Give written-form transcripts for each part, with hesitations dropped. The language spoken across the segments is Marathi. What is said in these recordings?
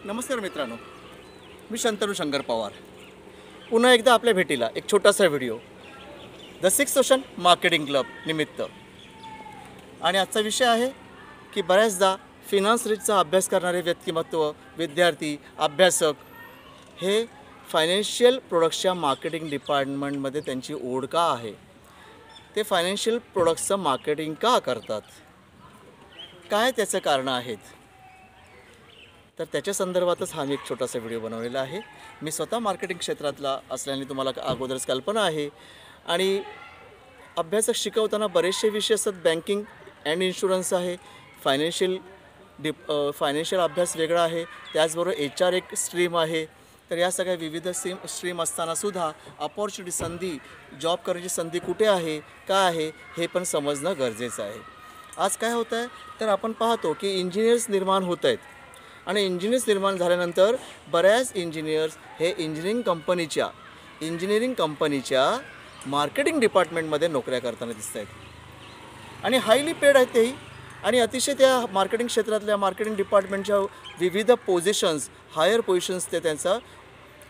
नमस्कार मित्रांनो, मी शंतनु शंकर पवार पुन्हा एकदा आपल्या भेटीला एक छोटासा video the sixth ocean marketing club निमित्त. आणि आजचा विषय आहे की बऱ्याचदा फिनान्स रिटचा अभ्यास करणारे व्यक्तिमत्व, विद्यार्थी, अभ्यासक हे फायनान्शियल प्रोडक्ट्सच्या मार्केटिंग डिपार्टमेंटमध्ये त्यांची ओढ का आहे, ते फायनान्शियल प्रोडक्ट्सचं मार्केटिंग का करतात, काय त्याचं कारणं आहेत, तर त्याच्या संदर्भातच हा मी एक छोटासा व्हिडिओ बनवलेला आहे. मी स्वतः मार्केटिंग क्षेत्रातला असल्याने तुम्हाला अगोदरच कल्पना आहे. आणि अभ्यासक शिकवताना बरेचसे विषय असतात. बँकिंग अँड इन्शुरन्स आहे, फायनान्शियल अभ्यास वेगळा आहे, त्याचबरोबर HR एक स्ट्रीम आहे. तर या सगळ्या विविध स्ट्रीम असतानासुद्धा अपॉर्च्युनिटी, संधी, जॉब करण्याची संधी कुठे आहे, काय आहे, हे पण समजणं गरजेचं आहे. आज काय होतं आहे तर आपण पाहतो की इंजिनियर्स निर्माण होत आहेत. आणि इंजिनियर्स निर्माण झाल्यानंतर बऱ्याच इंजिनियर्स हे इंजिनिअरिंग कंपनीच्या मार्केटिंग डिपार्टमेंटमध्ये नोकऱ्या करताना दिसत आहेत. आणि हायली पेड आहेत तेही. आणि अतिशय त्या मार्केटिंग क्षेत्रातल्या मार्केटिंग डिपार्टमेंटच्या विविध पोझिशन्स, हायर पोझिशन्स ते त्यांचा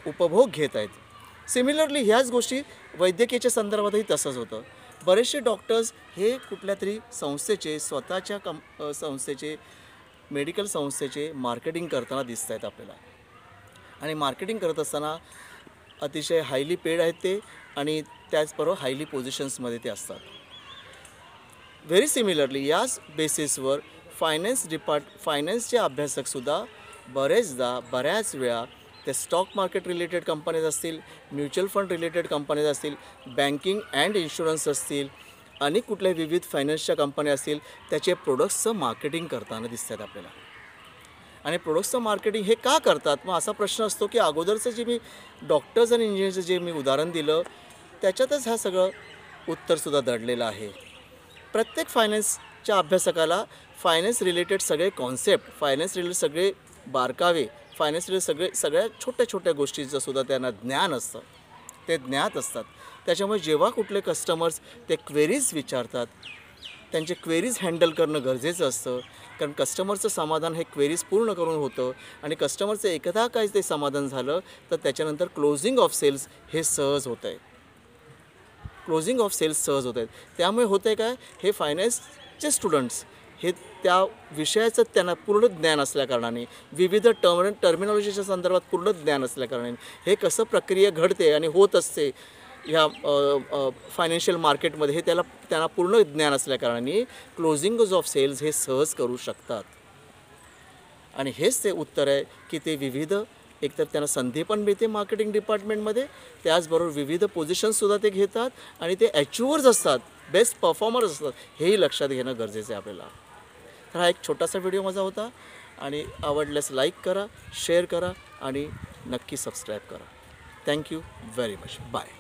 उपभोग घेत आहेत. सिमिलरली ह्याच गोष्टी वैद्यकीयच्या संदर्भातही तसंच होतं. बरेचसे डॉक्टर्स हे कुठल्या तरी संस्थेचे, स्वतःच्या संस्थेचे, मेडिकल संस्थेचे मार्केटिंग करताना दिसत आहेत आपल्याला. आणि मार्केटिंग करत असताना अतिशय हायली पेड आहेत ते, आणि त्याचबरोबर हायली पोझिशन्समध्ये ते असतात. व्हेरी सिमिलरली याच बेसिसवर फायनान्सचे अभ्यासकसुद्धा बऱ्याच वेळा ते स्टॉक मार्केट रिलेटेड कंपनीज असतील, म्युच्युअल फंड रिलेटेड कंपनीज असतील, बँकिंग अँड इन्शुरन्स असतील, आणि कुठल्या विविध फायनान्सच्या कंपन्या असतील, त्याचे प्रोडक्ट्सचं मार्केटिंग करताना दिसत आहेत आपल्याला. आणि प्रोडक्ट्सचं मार्केटिंग हे का करतात, मग असा प्रश्न असतो की अगोदरचं जे मी डॉक्टर्स आणि इंजिनियरचं जे मी उदाहरण दिलं त्याच्यातच हा सगळं उत्तरसुद्धा दडलेलं आहे. प्रत्येक फायनान्सच्या अभ्यासकाला फायनान्स रिलेटेड सगळे कॉन्सेप्ट, फायनान्स रिलेटेड सगळे बारकावे, फायनान्स रिलेटेड सगळ्या छोट्या गोष्टींचं सुद्धा त्यांना ज्ञान असतं, ते ज्ञात असतात. त्याच्यामुळे जेव्हा कुठले कस्टमर्स ते क्वेरीज विचारतात, त्यांचे क्वेरीज हँडल करणं गरजेचं असतं. कारण कस्टमरचं समाधान हे क्वेरीज पूर्ण करून होतं. आणि कस्टमरचं एकदा काय ते समाधान झालं तर त्याच्यानंतर क्लोजिंग ऑफ सेल्स हे सहज होत आहे. त्यामुळे होतं आहे काय, हे फायनान्सचे स्टुडंट्स हे त्या विषयाचं त्यांना पूर्ण ज्ञान असल्याकारणाने, विविध टर्मिनॉलॉजीच्या संदर्भात पूर्ण ज्ञान असल्याकारणाने, हे कसं प्रक्रिया घडते आणि होत असते ह्या फायनान्शियल मार्केटमध्ये, हे त्यांना पूर्ण ज्ञान असल्याकारणाने क्लोजिंग ऑफ सेल्स हे सहज करू शकतात. आणि हेच ते उत्तर आहे की ते विविध, एकतर त्यांना संधी पण मिळते मार्केटिंग डिपार्टमेंटमध्ये, त्याचबरोबर विविध पोझिशन्ससुद्धा ते घेतात, आणि ते अचिव्हर्स असतात, बेस्ट परफॉर्मर्स असतात, हेही लक्षात घेणं गरजेचं आहे आपल्याला. तर हा एक छोटासा व्हिडिओ माझा होता. आणि आवडल्यास लाईक करा, शेअर करा, आणि नक्की सबस्क्राईब करा. Thank you very much. बाय.